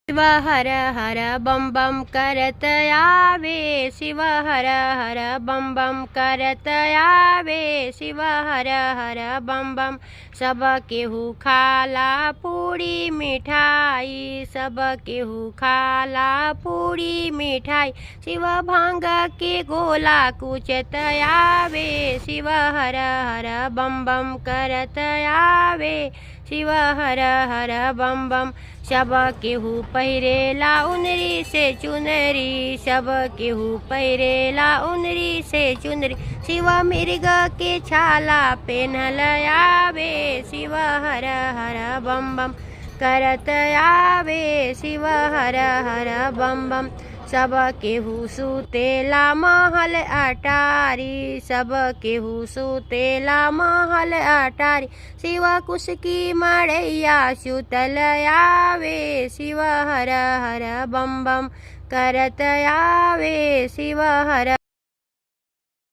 शिव हर हर बम बम करत आवे, शिव हर हर बम बम करत आवे, शिव हर हर बम बम। सब केहू खाला पूरी मिठाई, सब केहू खाला पूरी मिठाई। शिव भांग के गोला कुचत आवे, शिव हर हर बम बम करत आवे, शिव हर हर बम बम। सब केहू पहिरेला उनरी से चुनरी, सब केहू पहिरेला उनरी से चुनरी। शिव मिर्ग के छाला पेन्हल आवे, शिव हर हर बम बम करत आवे, शिव हर हर बम बम। सब केहू सुतेला महल अटारी, सब केहू सुतेला महल अटारी। शिव कुश की मड़ैया सुतल आवे, शिव हर हर बम बम करत आवे, शिव हर